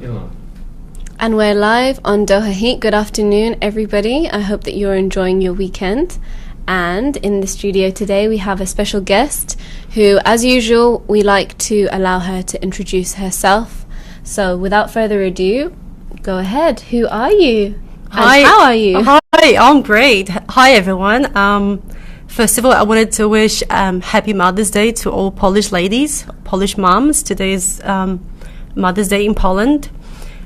And we're live on Doha Heat. Good afternoon, everybody. I hope that you're enjoying your weekend. And in the studio today, we have a special guest who, as usual, we like to allow her to introduce herself. So without further ado, go ahead. Who are you? Hi. And how are you? Hi, I'm great. Hi, everyone. First of all, I wanted to wish Happy Mother's Day to all Polish ladies, Polish moms. Today is Mother's Day in Poland.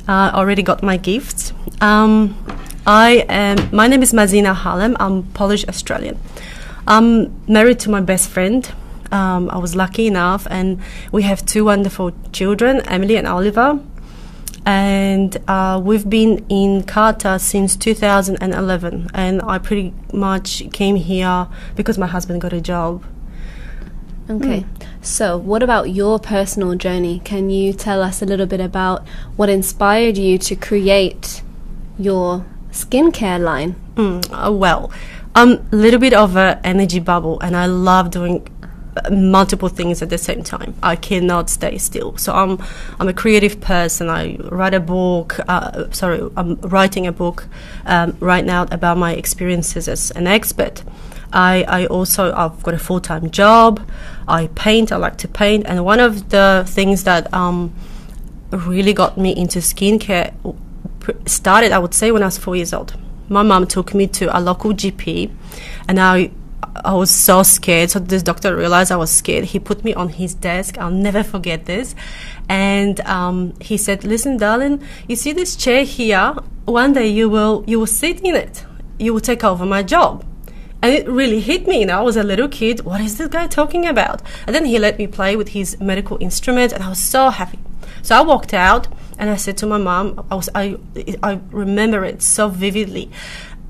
Already got my gifts. My name is Mazina Halem. I'm Polish-Australian. I'm married to my best friend. I was lucky enough, and we have two wonderful children, Emily and Oliver. And we've been in Qatar since 2011, and I pretty much came here because my husband got a job. Okay, so what about your personal journey? Can you tell us a little bit about what inspired you to create your skincare line? Well, I'm a little bit of an energy bubble, and I love doing multiple things at the same time. I cannot stay still. So I'm a creative person. I write a book. I'm writing a book right now about my experiences as an expert. I've got a full-time job. I paint. I like to paint. And one of the things that really got me into skincare started, I would say, when I was 4 years old. My mom took me to a local GP, and I was so scared. So this doctor realized I was scared. He put me on his desk. I'll never forget this. And he said, "Listen, darling, you see this chair here? One day you will sit in it. You will take over my job." And it really hit me. I was a little kid. What is this guy talking about? And then he let me play with his medical instruments, and I was so happy. So I walked out, and I said to my mom, I remember it so vividly.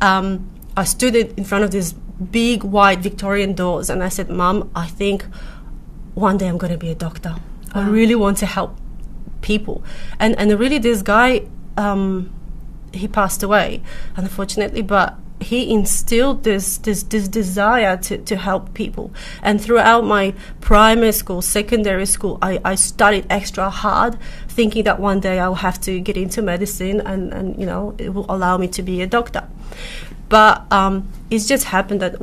I stood in front of these big white Victorian doors, and I said, "Mom, I think one day I'm going to be a doctor. I really want to help people." And really, this guy, he passed away, unfortunately, but he instilled this desire to help people. And throughout my primary school, secondary school, I studied extra hard, thinking that one day I'll have to get into medicine, and it will allow me to be a doctor. But it's just happened that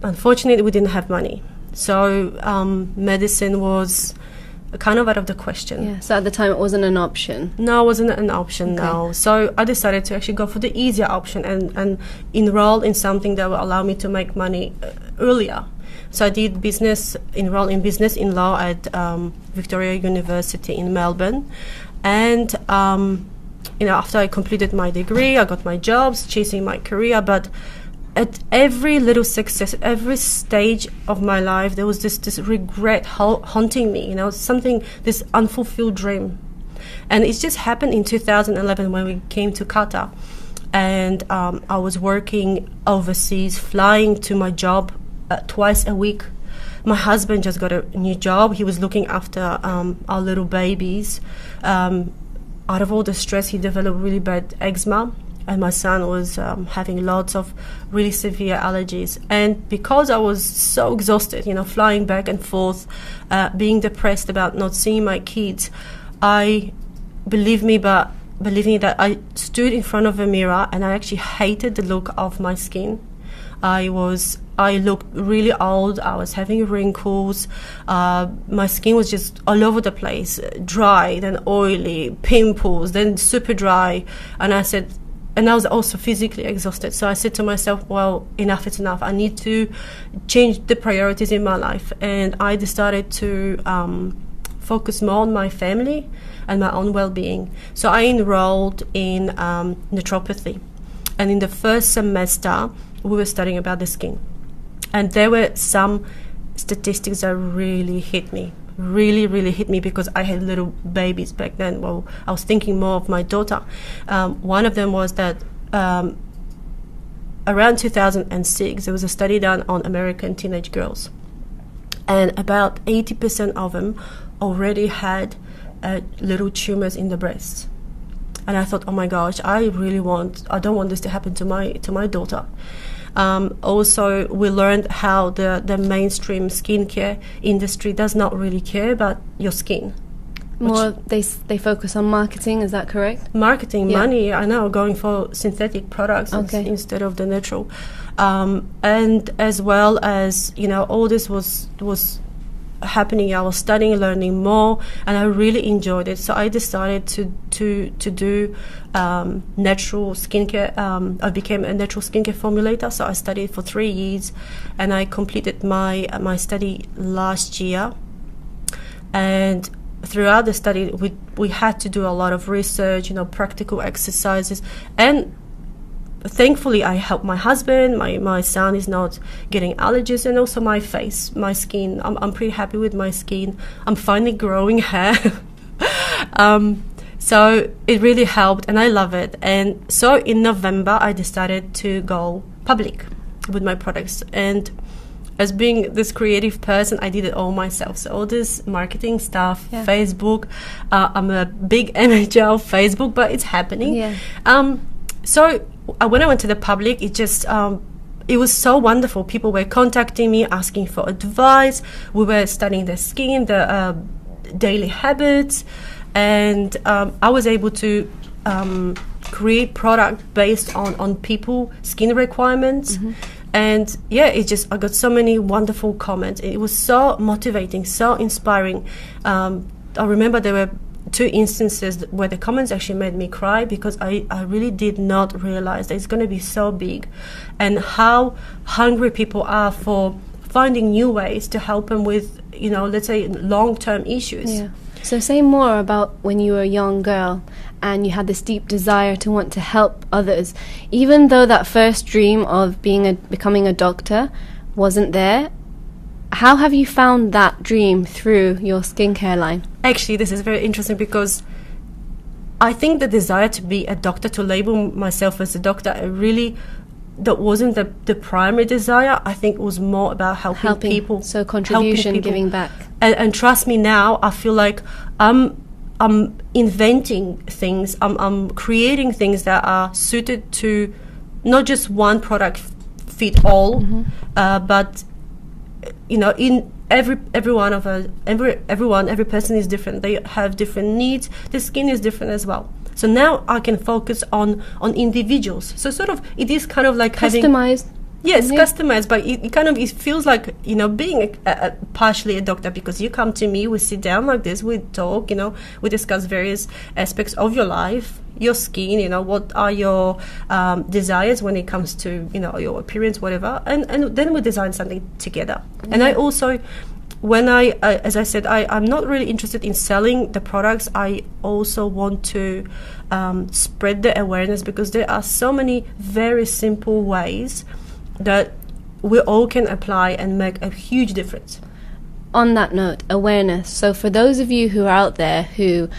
unfortunately, we didn't have money. So medicine was kind of out of the question. Yeah, so at the time it wasn't an option. No, it wasn't an option, Okay. no. So I decided to actually go for the easier option and enroll in something that will allow me to make money earlier. So I did enroll in business in law at Victoria University in Melbourne. And after I completed my degree, I got my jobs, chasing my career, but at every little success, at every stage of my life, there was this regret haunting me, this unfulfilled dream. And it just happened in 2011 when we came to Qatar. And I was working overseas, flying to my job twice a week. My husband just got a new job. He was looking after our little babies. Out of all the stress, he developed really bad eczema. And my son was having lots of really severe allergies. And because I was so exhausted, flying back and forth, being depressed about not seeing my kids, believe me that I stood in front of a mirror and I actually hated the look of my skin. I looked really old. I was having wrinkles. My skin was just all over the place, dry, then oily, pimples, then super dry. And I was also physically exhausted. So I said to myself, well, enough is enough. I need to change the priorities in my life. And I decided to focus more on my family and my own well-being. So I enrolled in naturopathy. And in the first semester, we were studying about the skin. And there were some statistics that really hit me. Really, really hit me because I had little babies back then. Well, I was thinking more of my daughter. One of them was that around 2006, there was a study done on American teenage girls. And about 80% of them already had little tumors in the breasts. And I thought, oh my gosh, I don't want this to happen to my daughter. Also, we learned how the mainstream skincare industry does not really care about your skin. More they focus on marketing, is that correct? Marketing, Yeah. money, I know, going for synthetic products instead of the natural. And as well as, all this was happening. I was studying, learning more, and I really enjoyed it. So I decided to do natural skincare. I became a natural skincare formulator. So I studied for 3 years, and I completed my study last year. And throughout the study, we had to do a lot of research, practical exercises, and thankfully I helped my husband. My son is not getting allergies, and also my face, my skin. I'm pretty happy with my skin. I'm finally growing hair. So it really helped, and I love it. And so in November I decided to go public with my products, and as being this creative person, I did it all myself. So all this marketing stuff, Facebook. I'm a big manager of Facebook, but it's happening. Yeah. So when I went to the public, it was so wonderful. People were contacting me, asking for advice. We were studying the skin, the daily habits, and I was able to create product based on people skin requirements. And I got so many wonderful comments. It was so motivating, so inspiring. I remember there were 2 instances where the comments actually made me cry, because I really did not realize that it's going to be so big, and how hungry people are for finding new ways to help them with, let's say, long-term issues. Yeah. So say more about when you were a young girl and you had this deep desire to want to help others. Even though that first dream of becoming a doctor wasn't there, how have you found that dream through your skincare line? Actually, this is very interesting, because I think the desire to be a doctor, to label myself as a doctor, that wasn't the primary desire. I think it was more about helping people. So contribution, giving back. And trust me, now I feel like I'm inventing things. I'm creating things that are suited to not just one product fit all, but in every person is different. They have different needs. The skin is different as well. So now I can focus on individuals. So it is kind of like customized. Yes, customized, but it feels like, being partially a doctor, because you come to me, we sit down like this, we talk, we discuss various aspects of your life, your skin, what are your desires when it comes to, your appearance, whatever, and then we design something together. And I also, when as I said, I'm not really interested in selling the products. I also want to spread the awareness, because there are so many very simple ways that we all can apply and make a huge difference. On that note, awareness. So for those of you who are out there who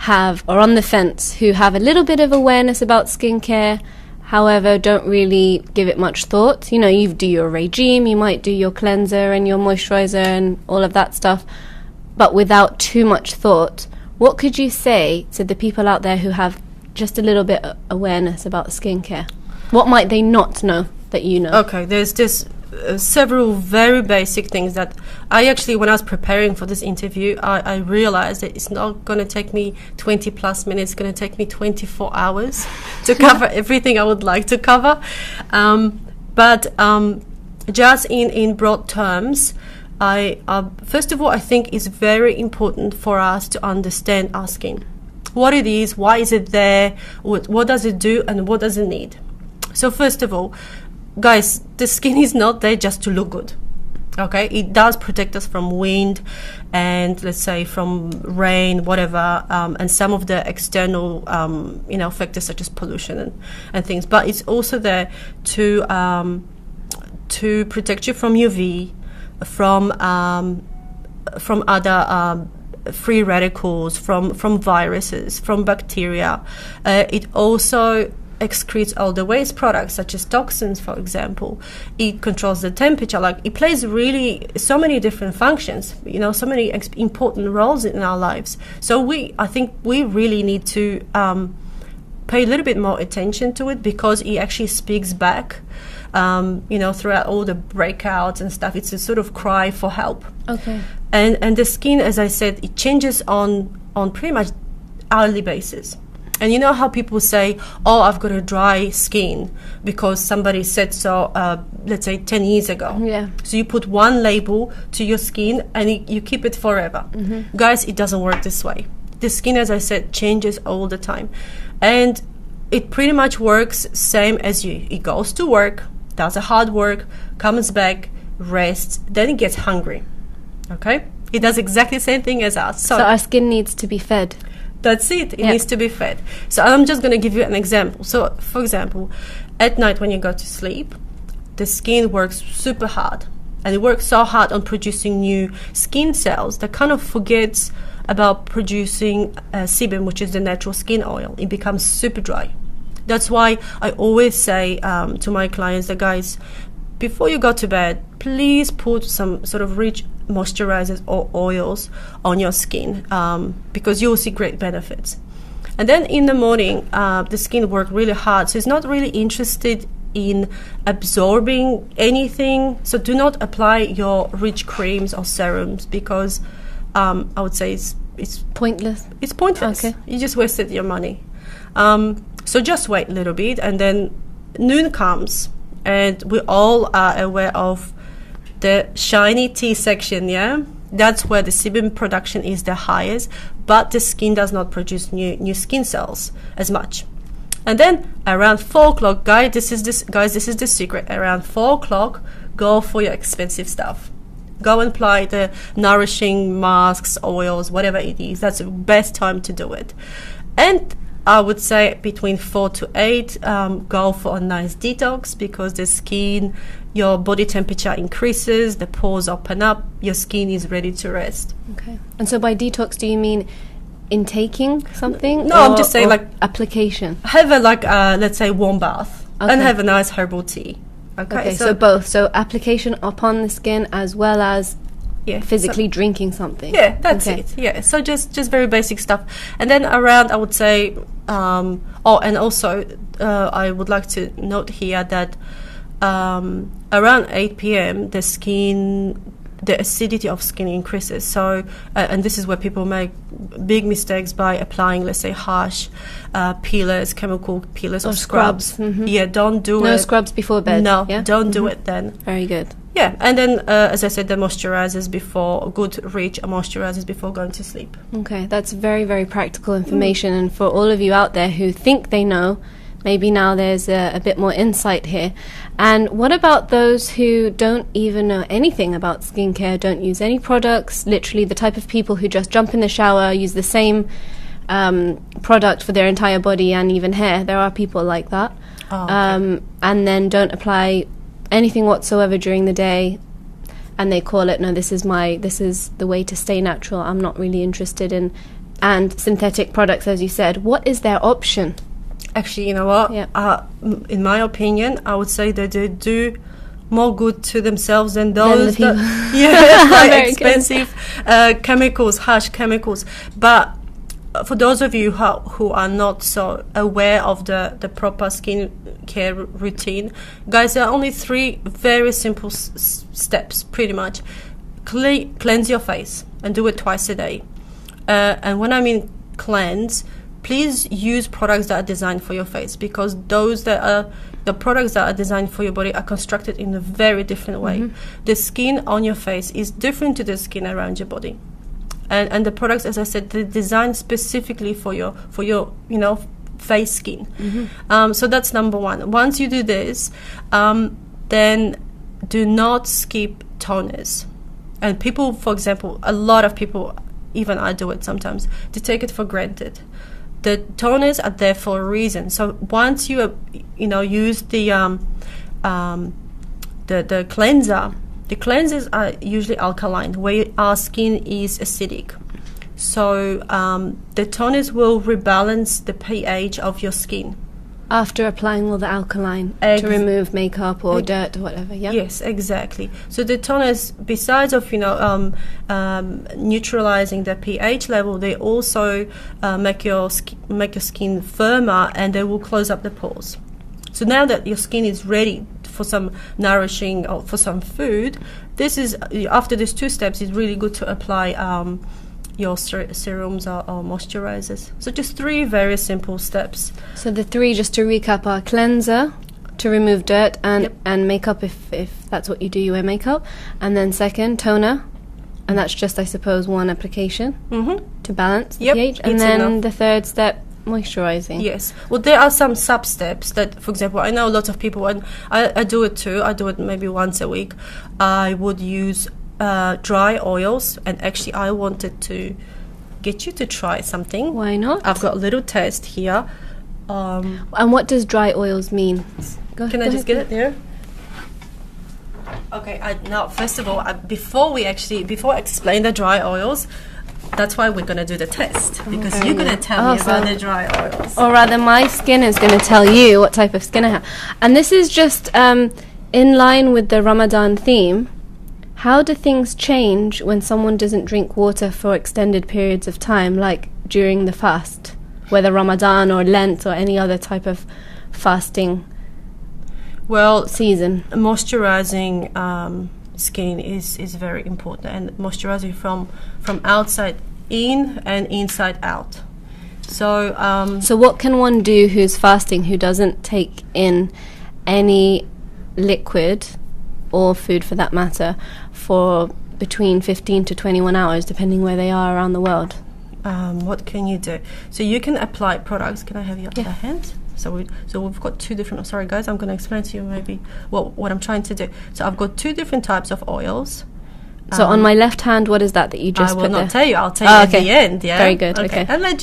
are on the fence, who have a little bit of awareness about skincare, however, don't really give it much thought. You do your regime, you might do your cleanser and your moisturizer and all of that stuff, but without too much thought. What could you say to the people out there who have just a little bit of awareness about skincare? What might they not know that you know? Okay, there's this several very basic things that I actually, when I was preparing for this interview, I realized that it's not going to take me 20 plus minutes. It's going to take me 24 hours to cover everything I would like to cover. But just in broad terms, first of all, I think it's very important for us to understand our skin. What it is, why is it there, what does it do, and what does it need? So first of all, guys, the skin is not there just to look good. Okay, it does protect us from wind and, let's say, from rain, whatever, and some of the external, factors such as pollution and things. But it's also there to protect you from UV, from other free radicals, from viruses, from bacteria. It also excretes all the waste products, such as toxins, for example. It controls the temperature. It plays really so many different functions, so many important roles in our lives. So I think we really need to pay a little bit more attention to it, because it actually speaks back, throughout all the breakouts and stuff. It's a sort of cry for help. Okay. And the skin, as I said, it changes on on pretty much hourly basis. And you know how people say, oh, I've got a dry skin because somebody said so, let's say 10 years ago. Yeah. So you put one label to your skin and you keep it forever. Guys, it doesn't work this way. The skin, as I said, changes all the time. And it pretty much works same as you. It goes to work, does a hard work, comes back, rests, then it gets hungry. Okay? It does exactly the same thing as us. So our skin needs to be fed. That's it. It needs to be fed. So I'm just going to give you an example. So, for example, at night when you go to sleep, the skin works super hard. And it works so hard on producing new skin cells that kind of forgets about producing sebum, which is the natural skin oil. It becomes super dry. That's why I always say to my clients, that guys, before you go to bed, please put some sort of rich moisturizers or oils on your skin, because you will see great benefits. And then in the morning, the skin works really hard, so it's not really interested in absorbing anything. So do not apply your rich creams or serums, because I would say it's pointless. It's pointless. Okay. You just wasted your money. So just wait a little bit, and then noon comes, and we all are aware of the shiny T section, yeah? That's where the sebum production is the highest, but the skin does not produce new skin cells as much. And then around 4 o'clock, guys, this is the secret. Around 4 o'clock, go for your expensive stuff. Go and apply the nourishing masks, oils, whatever it is. That's the best time to do it. And I would say between 4 to 8, go for a nice detox, because the skin, your body temperature increases, the pores open up, your skin is ready to rest. Okay. And so by detox, do you mean intaking something? No, I'm just saying like application. Have a let's say warm bath, Okay. and have a nice herbal tea. Okay, so both. So application upon the skin as well as physically drinking something. Yeah, that's it. Yeah, so just very basic stuff. And then around, I would say, and also I would like to note here that around 8 p.m. the acidity of skin increases. So, and this is where people make big mistakes by applying, let's say, harsh peelers, chemical peelers or scrubs. Mm-hmm. Yeah, don't do it. No scrubs before bed. No, don't do it then. Very good. Yeah, and then, as I said, the moisturizers good rich moisturizers before going to sleep. Okay, that's very, very practical information. And for all of you out there who think they know, maybe now there's a bit more insight here. And what about those who don't even know anything about skincare, don't use any products, literally the type of people who just jump in the shower, use the same product for their entire body and even hair? There are people like that. Oh, okay. And then don't apply anything whatsoever during the day, and they call it, no, this is the way to stay natural, I'm not really interested in, and synthetic products, as you said. What is their option? Actually, you know what? Yeah. In my opinion, I would say that they do more good to themselves than those like expensive chemicals, harsh chemicals. But for those of you who are not so aware of the proper skin care routine, guys, there are only 3 very simple steps, pretty much. Cleanse your face, and do it twice a day. And when I mean cleanse, please use products that are designed for your face, because the products that are designed for your body are constructed in a very different way. Mm-hmm. The skin on your face is different to the skin around your body. And the products, as I said, they're designed specifically for your face skin. Mm-hmm. So that's number 1. Once you do this, then do not skip toners. And people, for example, a lot of people, even I do it sometimes, they take it for granted. The toners are there for a reason. So once you use the cleanser. The cleansers are usually alkaline, where our skin is acidic. So the toners will rebalance the pH of your skin. After applying all the alkaline to remove makeup or dirt or whatever, yeah? Yes, exactly. So the toners, besides of neutralizing the pH level, they also make your skin firmer, and they will close up the pores. So now that your skin is ready for some nourishing or for some food, this is, after these 2 steps, it's really good to apply your serums or moisturizers. So just 3 very simple steps. So the 3, just to recap, are cleanser to remove dirt and makeup if that's what you do, you wear makeup. And then second, toner. And that's just, I suppose, 1 application to balance the pH. And then enough. The third step, moisturizing. Yes. Well, there are some sub-steps that, for example, I know a lot of people, and I do it too. I do it maybe once a week. I would use dry oils, and actually I wanted to get you to try something. Why not? I've got a little test here. And what does dry oils mean? Can I just get it there? Okay, now first of all, before I explain the dry oils, that's why we're going to do the test, because you're going to tell me about the dry oils. Or rather, my skin is going to tell you what type of skin I have. And this is just in line with the Ramadan theme. How do things change when someone doesn't drink water for extended periods of time, like during the fast, whether Ramadan or Lent or any other type of fasting season? Moisturizing skin is very important, and moisturizing from outside in and inside out. So what can one do who's fasting, who doesn't take in any liquid or food for that matter for between 15 to 21 hours, depending where they are around the world? What can you do? So you can apply products. Can I have your other hand? So we've got 2 different. Sorry, guys, I'm going to explain to you maybe what I'm trying to do. So I've got 2 different types of oils. So on my left hand, what is that you just put there? I will not tell you. I'll tell you at the end. Yeah. Very good. Okay. And let's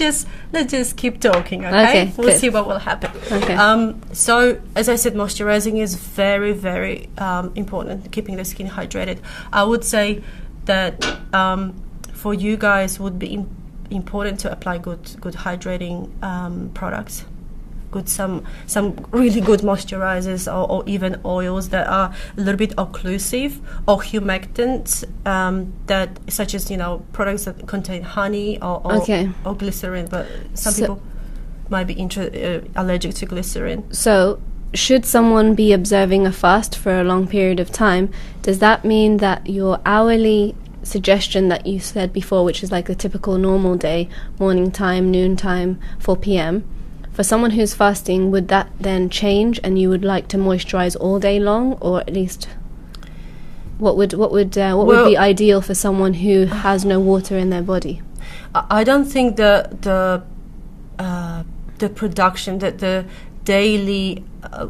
just keep talking. Okay. We'll see what will happen. Okay. So as I said, moisturizing is very, very important. Keeping the skin hydrated. I would say that for you guys would be important to apply good hydrating products. Some really good moisturizers or even oils that are a little bit occlusive, or humectants, that such as products that contain honey or glycerin, but some people might be allergic to glycerin. So should someone be observing a fast for a long period of time, does that mean that your hourly suggestion that you said before, which is like the typical normal day, morning time, noon time, 4 p.m., for someone who's fasting, would that then change, and you would like to moisturize all day long, or at least what would be ideal for someone who has no water in their body? I don't think the production, that the daily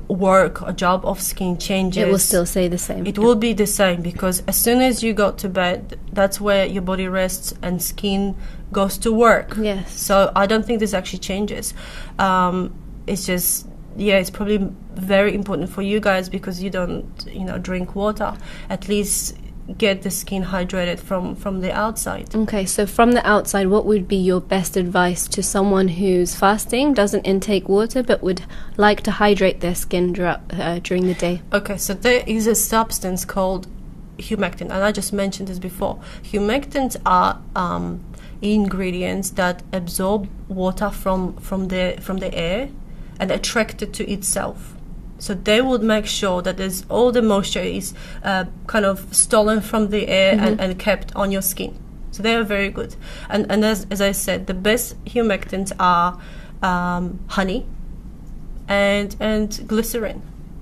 work or job of skin changes. It will still stay the same. It will be the same, because as soon as you go to bed, that's where your body rests and skin goes to work. Yes. So I don't think this actually changes. It's just, it's probably very important for you guys, because you don't, drink water. At least get the skin hydrated from the outside. Okay, so from the outside, what would be your best advice to someone who's fasting, doesn't intake water, but would like to hydrate their skin during the day? Okay, so there is a substance called humectant, and I just mentioned this before. Humectants are ingredients that absorb water from the air and attract it to itself. So they would make sure that there's all the moisture is kind of stolen from the air and kept on your skin. So they are very good. And as I said, the best humectants are honey and glycerin.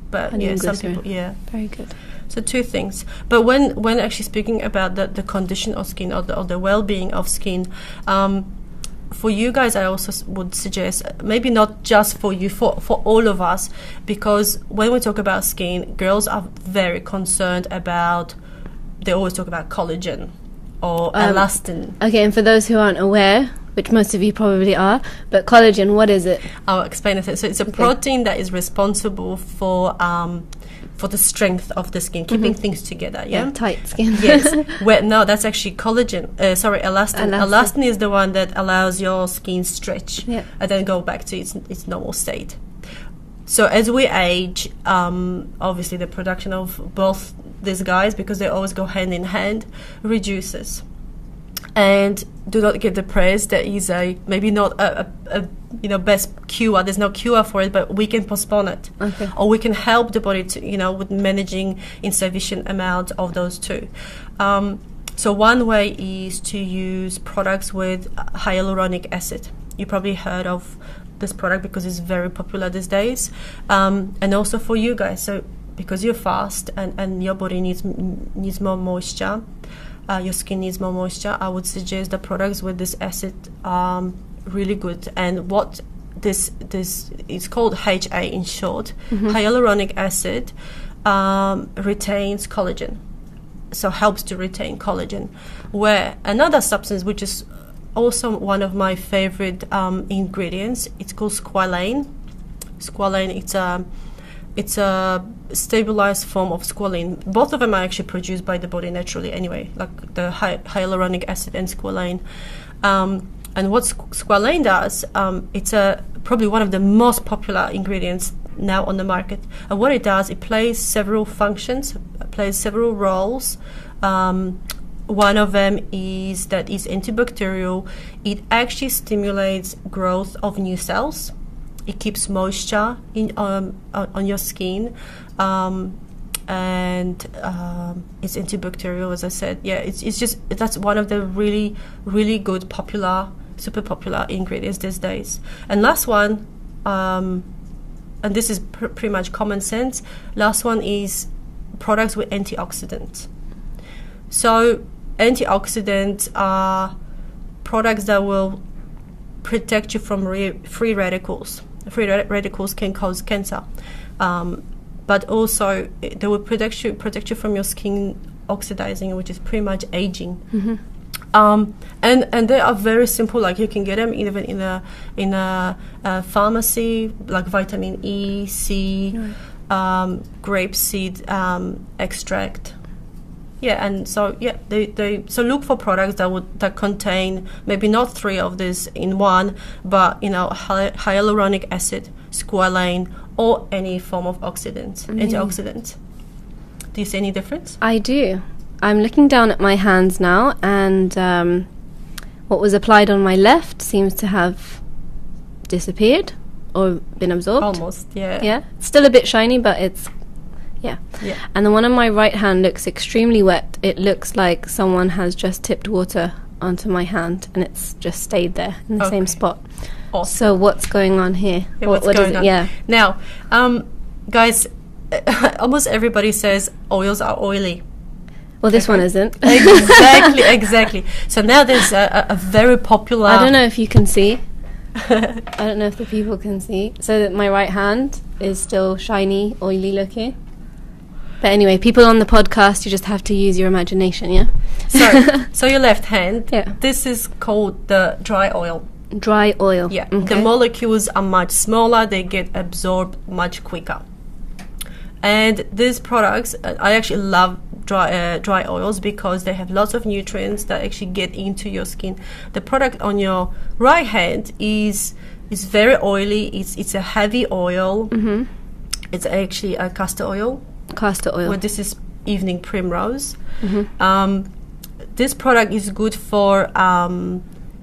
But honey and glycerin. Some people, very good. So 2 things. But when actually speaking about the condition of skin or the well-being of skin, for you guys, I also would suggest, maybe not just for you, for all of us, because when we talk about skin, girls are very concerned about, they always talk about collagen or elastin. Okay, and for those who aren't aware, which most of you probably are, but collagen, what is it? I'll explain it. So it's a protein that is responsible for the strength of the skin, keeping things together. Yeah, tight skin. Yes. No, that's actually collagen. Elastin. Elastin is the one that allows your skin stretch and then go back to its normal state. So as we age, obviously the production of both these guys, because they always go hand in hand, reduces. And do not get depressed. There is maybe not a best cure. There's no cure for it, but we can postpone it, or we can help the body to with managing insufficient amount of those 2. So one way is to use products with hyaluronic acid. You probably heard of this product because it's very popular these days. And also for you guys, so because you're fast and your body needs more moisture, your skin needs more moisture, I would suggest the products with this acid are really good. And what this is called HA in short, hyaluronic acid, retains collagen. So helps to retain collagen. Where another substance, which is also one of my favorite ingredients, it's called squalane. Squalane, it's a stabilized form of squalene. Both of them are actually produced by the body naturally anyway, like the hyaluronic acid and squalane. And what squalane does, it's probably one of the most popular ingredients now on the market. And what it does, it plays several functions, plays several roles. One of them is that it's antibacterial. It actually stimulates growth of new cells. It keeps moisture on your skin, and it's antibacterial, as I said. Yeah, it's just that's one of the really, really good, super popular ingredients these days. And last one, and this is pretty much common sense. Last one is products with antioxidants. So antioxidants are products that will protect you from free radicals. Free radicals can cause cancer, but also they will protect you from your skin oxidizing, which is pretty much aging. And they are very simple. Like you can get them even in a pharmacy, like vitamin E, C, grapeseed extract. Yeah, and so they look for products that contain maybe not 3 of these in one, but hyaluronic acid, squalane, or any form of antioxidant. Do you see any difference? I do. I'm looking down at my hands now, and what was applied on my left seems to have disappeared or been absorbed. Almost, yeah. Yeah, it's still a bit shiny, but it's yeah. And the one on my right hand looks extremely wet. It looks like someone has just tipped water onto my hand, and it's just stayed there in the same spot. Awesome. So what's going on here? Yeah, what is it? Yeah. Now, guys, almost everybody says oils are oily. Well, this one isn't. Exactly. So now there's a very popular... I don't know if you can see. I don't know if the people can see. So that my right hand is still shiny, oily looking. But anyway, people on the podcast, you just have to use your imagination, yeah? So your left hand, this is called the dry oil. Dry oil. Yeah. Okay. The molecules are much smaller. They get absorbed much quicker. And these products, I actually love dry oils because they have lots of nutrients that actually get into your skin. The product on your right hand is very oily. It's a heavy oil. Mm-hmm. It's actually a castor oil. Castor oil. Well, this is evening primrose. Mm-hmm. This product is good for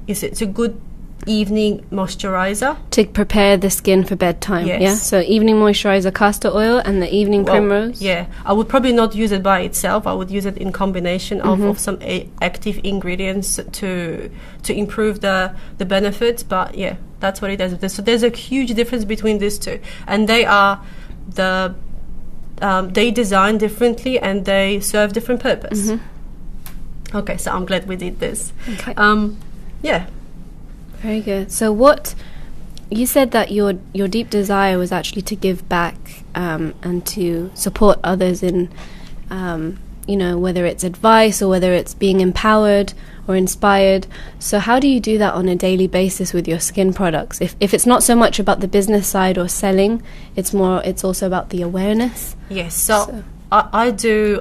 it's a good evening moisturizer to prepare the skin for bedtime. Yes. Yeah, so evening moisturizer, castor oil, and the evening primrose. Yeah, I would probably not use it by itself. I would use it in combination of some active ingredients to improve the benefits. But yeah, that's what it does. So there's a huge difference between these two, and they are they design differently and they serve different purpose. Mm-hmm. Okay, so I'm glad we did this. Okay. Yeah. Very good. So what you said that your deep desire was actually to give back and to support others in whether it's advice or whether it's being empowered or inspired. So how do you do that on a daily basis with your skin products? If it's not so much about the business side or selling, it's also about the awareness. Yes. So. I do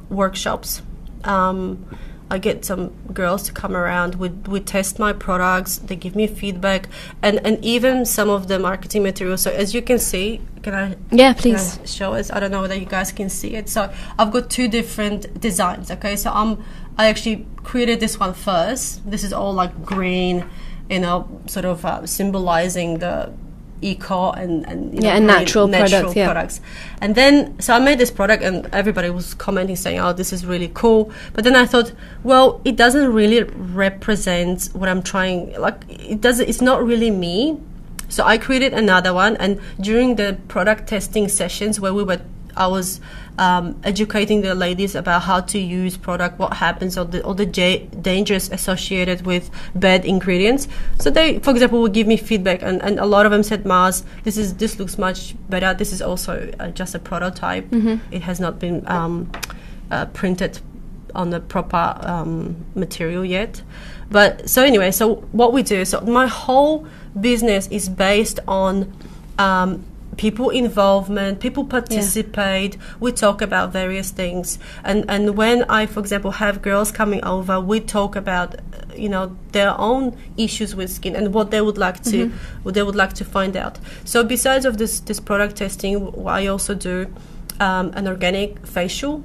workshops. I get some girls to come around. We test my products. They give me feedback, and even some of the marketing materials. So as you can see, can I? Yeah, please show us. I don't know whether you guys can see it. So I've got 2 different designs. Okay, so I actually created this one first. This is all like green, sort of symbolizing eco and you know, Yeah, and green, natural products, yeah. products. And then, so I made this product and everybody was commenting saying, oh, this is really cool. But then I thought, well, it doesn't really represent what I'm trying, like it's not really me. So I created another one, and during the product testing sessions where I was educating the ladies about how to use product, what happens, all the dangers associated with bad ingredients. So they, for example, would give me feedback, and a lot of them said, Mars, this looks much better. This is also just a prototype. It has not been printed on the proper material yet. But so anyway, so what we do, so my whole business is based on people involvement, people participate, we talk about various things, and when I, for example, have girls coming over, we talk about you know, their own issues with skin and what they would like to find out. So besides of this product testing, I also do an organic facial.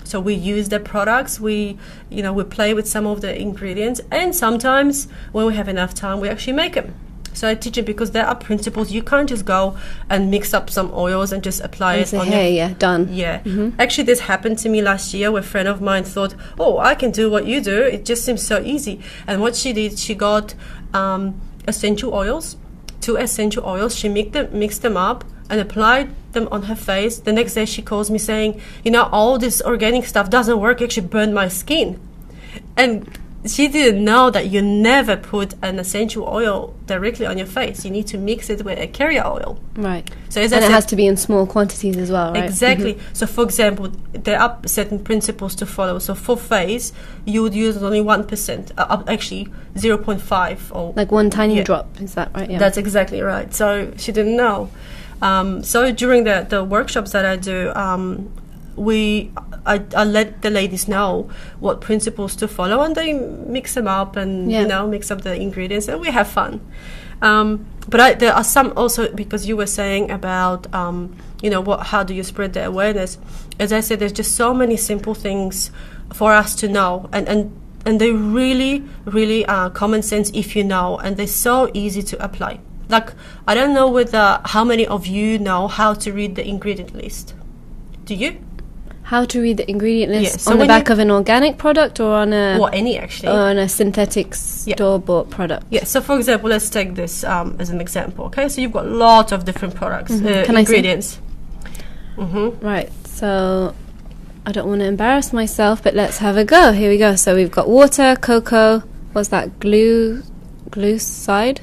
So we use the products, we play with some of the ingredients, and sometimes when we have enough time we actually make them. So I teach it because there are principles. You can't just go and mix up some oils and just apply it on done. Actually, this happened to me last year where a friend of mine thought, oh, I can do what you do. It just seems so easy. And what she did, she got essential oils, 2 essential oils. She mixed them up and applied them on her face. The next day she calls me saying, all this organic stuff doesn't work. It actually burned my skin. And she didn't know that you never put an essential oil directly on your face. You need to mix it with a carrier oil. Right. So and it has to be in small quantities as well, right? Exactly. So for example, there are certain principles to follow. So for face, you would use only 1%, actually 0.5 or... Like one tiny drop, is that right? Yeah. That's exactly right. So she didn't know. So during the workshops that I do, I let the ladies know what principles to follow, and they mix them up and mix up the ingredients, and we have fun. But there are some also, because you were saying about how do you spread the awareness. As I said, there's just so many simple things for us to know, and they really are common sense if you know, and they're so easy to apply. Like, I don't know how many of you know how to read the ingredient list. Do you? How to read the ingredient list so on the back of an organic product or on a synthetic store-bought product? Yeah. So for example, let's take this as an example. Okay. So you've got lots of different products, ingredients. Right. So I don't want to embarrass myself, but let's have a go. Here we go. So we've got water, cocoa. What's that? Glucoside.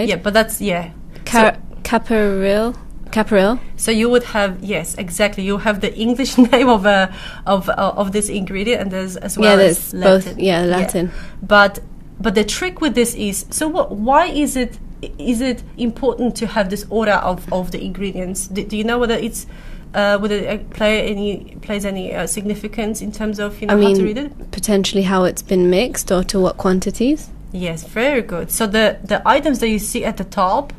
Yeah, but that's Caparil. So you would have exactly. You have the English name of this ingredient, and there's as well as Latin. Both. Yeah, Latin. Yeah. But the trick with this is, so why is it important to have this order of the ingredients? Do you know whether it's whether it plays any significance in terms of how to read it? Potentially how it's been mixed or to what quantities. Yes, very good. So the items that you see at the top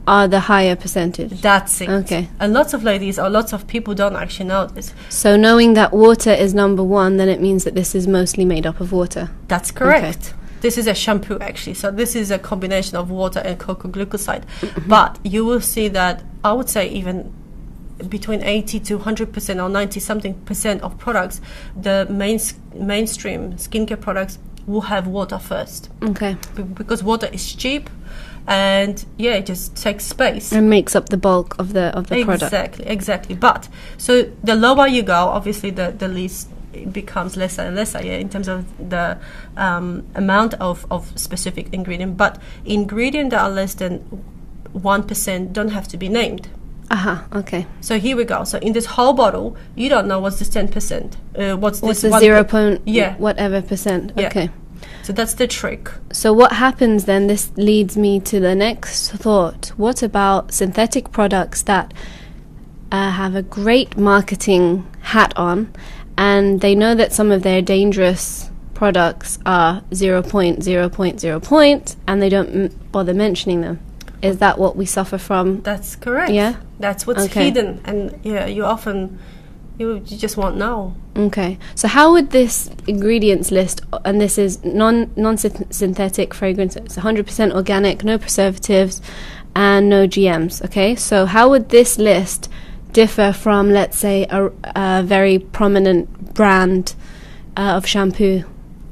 are the higher percentage. That's it. Okay. And lots of ladies or lots of people don't actually know this. So knowing that water is number one, then it means that this is mostly made up of water. That's correct. Okay. This is a shampoo actually. So this is a combination of water and cocoa glucoside. But you will see that, I would say even between 80 to 100% or 90-something% of products, the mainstream skincare products will have water first. Okay. Because water is cheap. And it just takes space and makes up the bulk of the product. Exactly. But so the lower you go, obviously the least it becomes lesser and lesser in terms of the amount of specific ingredient. But ingredients that are less than 1% don't have to be named. Okay. So here we go. So in this whole bottle, you don't know what's this 10%. What's the 0. Whatever percent. Yeah. Okay. So that's the trick. So what happens then? This leads me to the next thought. What about synthetic products that have a great marketing hat on, and they know that some of their dangerous products are 0.0.0, and they don't bother mentioning them? Is that what we suffer from? That's correct. Yeah? That's what's hidden. And you just won't know. Okay. So how would this ingredients list, and this is non-synthetic fragrance, it's 100% organic, no preservatives, and no GMs. Okay, so how would this list differ from, let's say, a very prominent brand of shampoo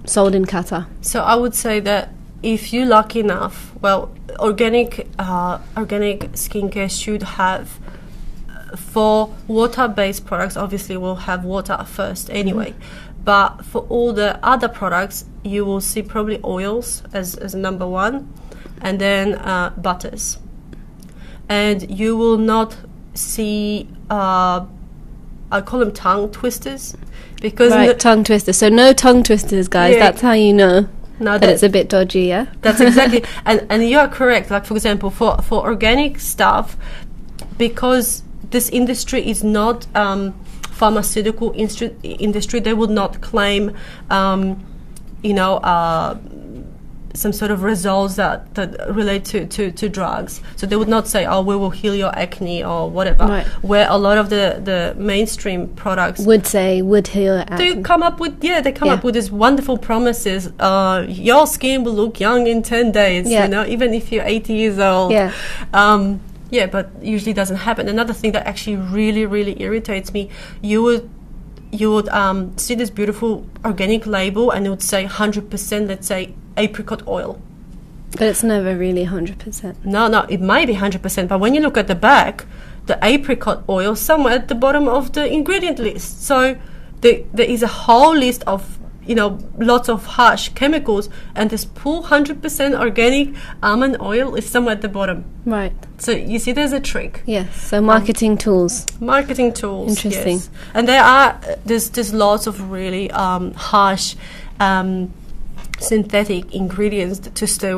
sold in Qatar? So I would say that if you're lucky enough, well, organic skincare should have, for water-based products, obviously we'll have water first anyway. But for all the other products, you will see probably oils as number one, and then butters. And you will not see, I call them tongue twisters. Because tongue twisters. So no tongue twisters, guys. Yeah. That's how you know that it's a bit dodgy, yeah? That's exactly. And you are correct. Like, for example, for organic stuff, because this industry is not pharmaceutical industry, they would not claim, some sort of results that relate to drugs. So they would not say, oh, we will heal your acne or whatever. Right. Where a lot of the mainstream products would heal acne. They come up with up with these wonderful promises. Your skin will look young in 10 days. Yeah. Even if you're 80 years old. Yeah. But usually doesn't happen. Another thing that actually really, really irritates me, you would see this beautiful organic label and it would say 100%, let's say, apricot oil. But it's never really 100%. No, it might be 100%, but when you look at the back, the apricot oil somewhere at the bottom of the ingredient list. So there is a whole list of, lots of harsh chemicals, and this poor 100% organic almond oil is somewhere at the bottom. Right. So you see, there's a trick. Yes. So marketing tools. Marketing tools. Interesting. Yes. And there's lots of really harsh synthetic ingredients to stay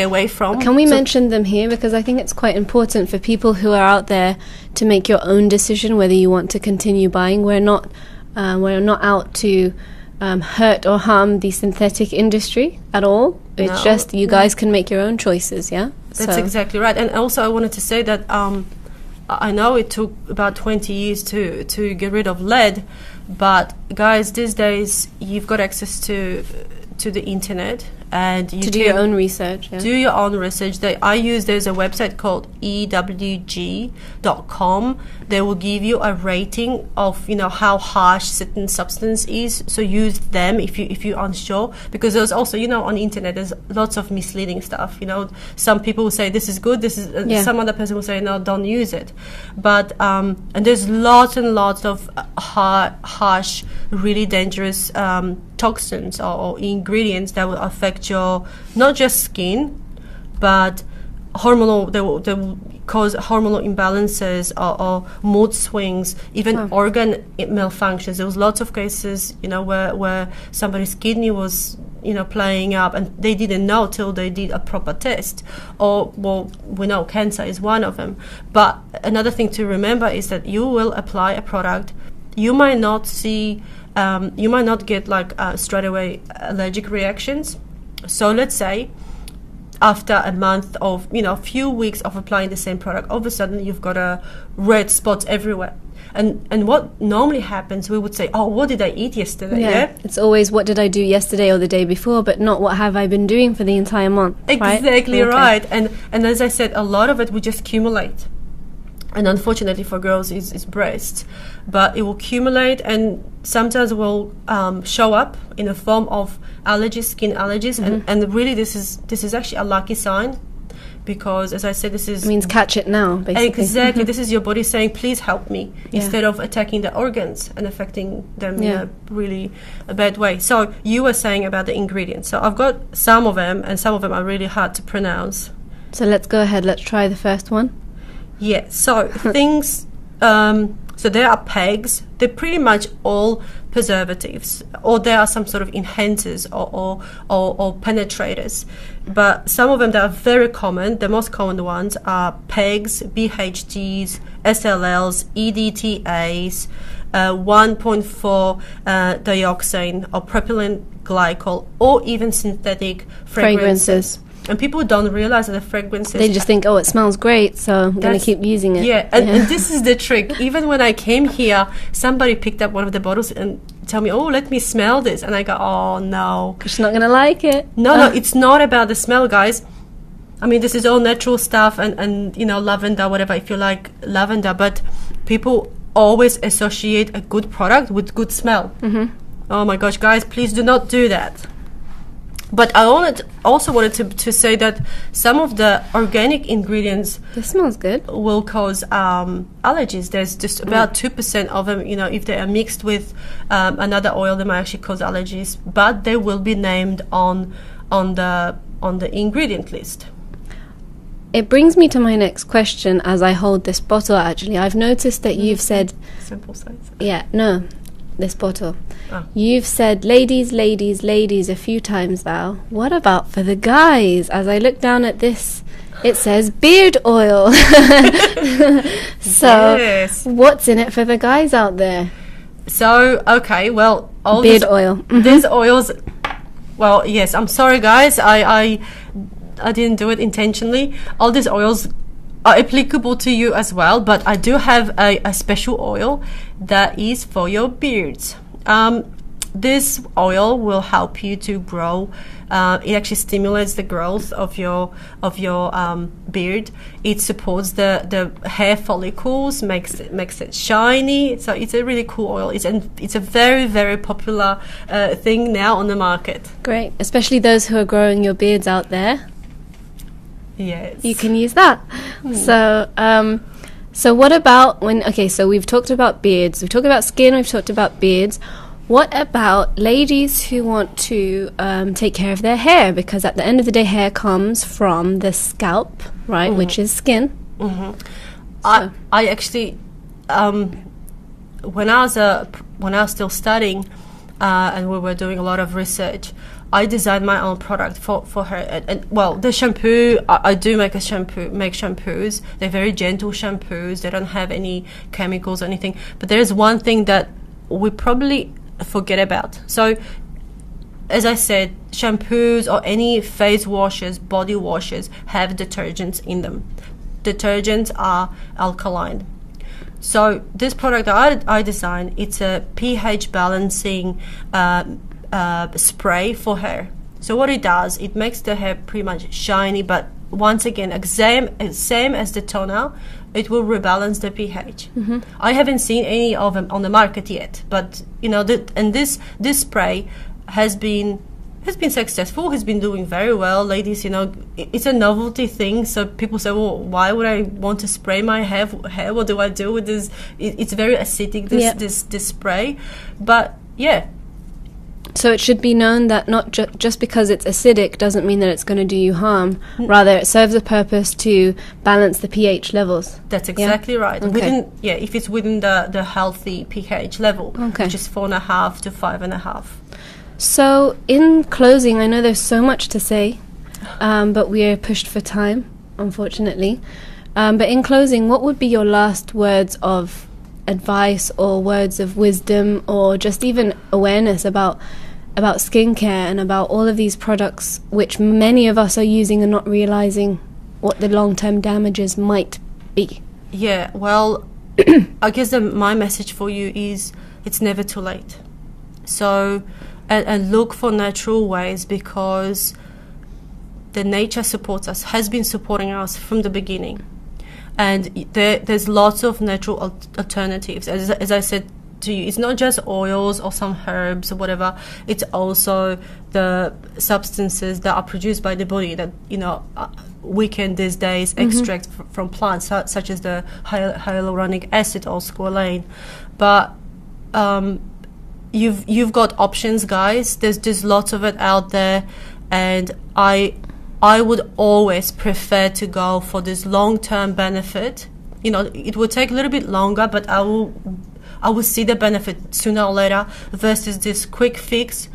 away from. Can we mention them here, because I think it's quite important for people who are out there to make your own decision whether you want to continue buying. We're not out to hurt or harm the synthetic industry at all. It's just you guys can make your own choices. Yeah, that's exactly right. And also I wanted to say that I know it took about 20 years to get rid of lead, but guys, these days you've got access to the internet, and you do your own research. Yeah? Do your own research. There's a website called ewg.com. They will give you a rating of how harsh certain substance is. So use them if you're unsure, because there's also on the internet there's lots of misleading stuff. Some people will say this is good. This is some other person will say no, don't use it. But and there's lots and lots of harsh, really dangerous toxins or ingredients that will affect your not just skin, but hormonal. They will cause hormonal imbalances or mood swings, even organ malfunctions. There was lots of cases, where somebody's kidney was playing up, and they didn't know till they did a proper test. Or, well, we know cancer is one of them. But another thing to remember is that you will apply a product, you might not see. You might not get straight away allergic reactions. So let's say after a month of, a few weeks of applying the same product, all of a sudden you've got red spots everywhere. And what normally happens, we would say, oh, what did I eat yesterday? Yeah. It's always what did I do yesterday or the day before, but not what have I been doing for the entire month. Exactly right. And as I said, a lot of it would just accumulate. And unfortunately for girls is breast, but it will accumulate and sometimes will show up in the form of allergies, skin allergies, and really this is actually a lucky sign, because as I said, it means catch it now, basically. Exactly. This is your body saying, please help me, instead of attacking the organs and affecting them in a really bad way. So you were saying about the ingredients. So I've got some of them, and some of them are really hard to pronounce. So let's go ahead. Let's try the first one. Yeah, so things, so there are pegs. They're pretty much all preservatives, or there are some sort of enhancers or penetrators. But some of them that are very common, the most common ones are pegs, BHTs, SLLs, EDTAs, 1.4 dioxane or propylene glycol, or even synthetic fragrances. And people don't realize that the fragrances... They just think, oh, it smells great, so I'm going to keep using it. Yeah, and this is the trick. Even when I came here, somebody picked up one of the bottles and tell me, oh, let me smell this. And I go, oh, no. Because she's not going to like it. No, it's not about the smell, guys. I mean, this is all natural stuff, and lavender, whatever, if you like lavender, but people always associate a good product with good smell. Oh my gosh, guys, please do not do that. But I also wanted to say that some of the organic ingredients, This smells good. will cause allergies. There's just about 2% of them, if they are mixed with another oil, they might actually cause allergies, but they will be named on the ingredient list. It brings me to my next question as I hold this bottle, actually. I've noticed that you've said... Simple size. Yeah, no, this bottle. Oh. You've said ladies, ladies, ladies a few times now. What about for the guys? As I look down at this, it says beard oil. So, Yes. what's in it for the guys out there? So, okay, well, all Beard these, oil. these oils, well, yes, I'm sorry, guys. I didn't do it intentionally. All these oils are applicable to you as well, but I do have a special oil that is for your beards. This oil will help you to grow. It actually stimulates the growth of your beard. It supports the hair follicles, makes it shiny. So it's a really cool oil. It's a very, very popular thing now on the market. Great. Especially those who are growing your beards out there. Yes. You can use that. So what about so we've talked about beards, we've talked about skin, we've talked about beards. What about ladies who want to take care of their hair? Because at the end of the day, hair comes from the scalp, right, which is skin. I actually, when I was still studying, and we were doing a lot of research, I designed my own product for her. And well, the shampoo, I do make shampoos. They're very gentle shampoos. They don't have any chemicals or anything. But there is one thing that we probably forget about. So, as I said, shampoos or any face washes, body washes have detergents in them. Detergents are alkaline. So this product that I designed, it's a pH balancing spray for hair. So what it does, it makes the hair pretty much shiny, but once again, same as the toner, it will rebalance the pH. I haven't seen any of them on the market yet, but this spray has been successful, has been doing very well. Ladies, it's a novelty thing, so people say, well, why would I want to spray my hair? What do I do with this? It's very acidic, this spray, but yeah. So it should be known that not just because it's acidic doesn't mean that it's going to do you harm. Rather, it serves a purpose to balance the pH levels. That's exactly right. Okay. If it's within the healthy pH level, Okay. which is 4.5 to 5.5. So in closing, I know there's so much to say, but we are pushed for time, unfortunately. But in closing, what would be your last words of advice or words of wisdom or just even awareness about skincare and about all of these products which many of us are using and not realizing what the long-term damages might be? Yeah, well, I guess my message for you is it's never too late. So, and look for natural ways, because the nature supports us, has been supporting us from the beginning. And there's lots of natural alternatives. As I said to you, it's not just oils or some herbs or whatever. It's also the substances that are produced by the body that we can these days extract from plants, such as the hyaluronic acid or squalane. But you've got options, guys. There's lots of it out there, and I would always prefer to go for this long-term benefit. It will take a little bit longer, but I will see the benefit sooner or later versus this quick fix.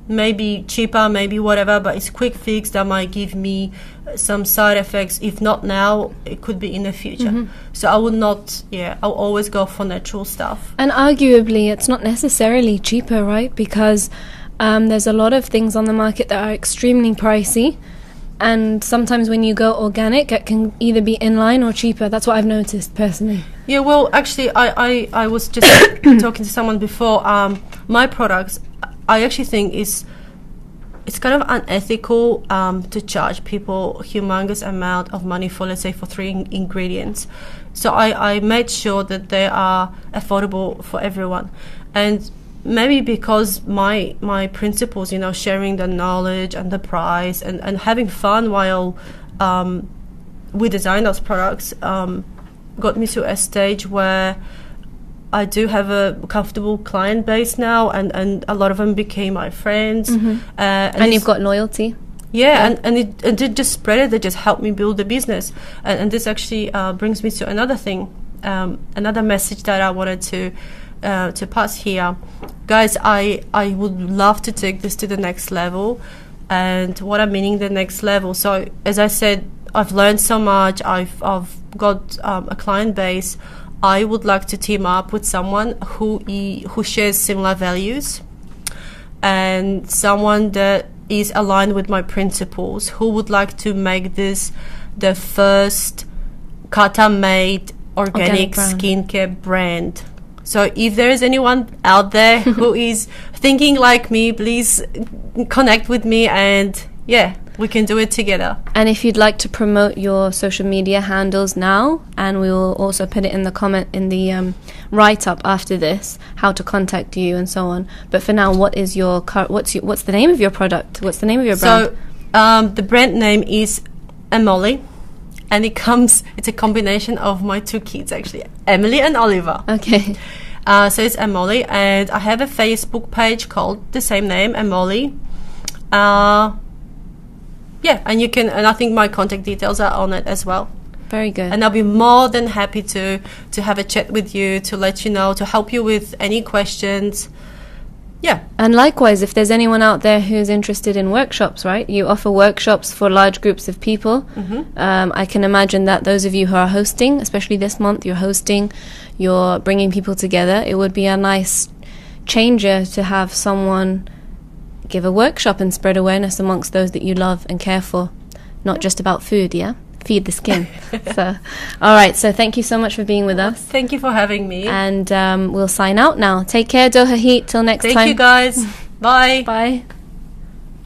Maybe cheaper, maybe whatever, but it's quick fix that might give me some side effects. If not now, it could be in the future. So I will not, I'll always go for natural stuff. And arguably, it's not necessarily cheaper, right? Because there's a lot of things on the market that are extremely pricey. And sometimes when you go organic, it can either be in line or cheaper. That's what I've noticed personally. Yeah, well, actually, I was just talking to someone before. My products, I actually think it's kind of unethical to charge people humongous amount of money for, let's say, for 3 ingredients. So I made sure that they are affordable for everyone. And maybe because my principles, you know, sharing the knowledge and the price and having fun while we design those products, got me to a stage where I do have a comfortable client base now, and a lot of them became my friends. And you've got loyalty. Yeah, and it just spread it. They just helped me build the business. And this actually brings me to another thing, another message that I wanted to pass here. Guys, I would love to take this to the next level. And what I'm meaning the next level. So as I said, I've learned so much. I've got a client base. I would like to team up with someone who shares similar values, and someone that is aligned with my principles, who would like to make this the first Qatar-made organic skincare brand. So if there is anyone out there who is thinking like me, please connect with me, and yeah, we can do it together. And if you'd like to promote your social media handles now, and we will also put it in the comment in the write-up after this, how to contact you and so on. But for now, what's the name of your product? What's the name of your brand? So the brand name is Emoly, and it's a combination of my 2 kids, actually, Emily and Oliver. Okay. So it's Emoly, and I have a Facebook page called the same name, Emoly. Yeah, and I think my contact details are on it as well. Very good. And I'll be more than happy to have a chat with you, to let you know, to help you with any questions. Yeah. And likewise, if there's anyone out there who's interested in workshops, right? You offer workshops for large groups of people. I can imagine that those of you who are hosting, especially this month, you're bringing people together. It would be a nice changer to have someone give a workshop and spread awareness amongst those that you love and care for. Not just about food, yeah? Feed the skin. So, all right. So thank you so much for being with us. Thank you for having me. And we'll sign out now. Take care, Doha Heat. Till next time. Thank you, guys. Bye. Bye.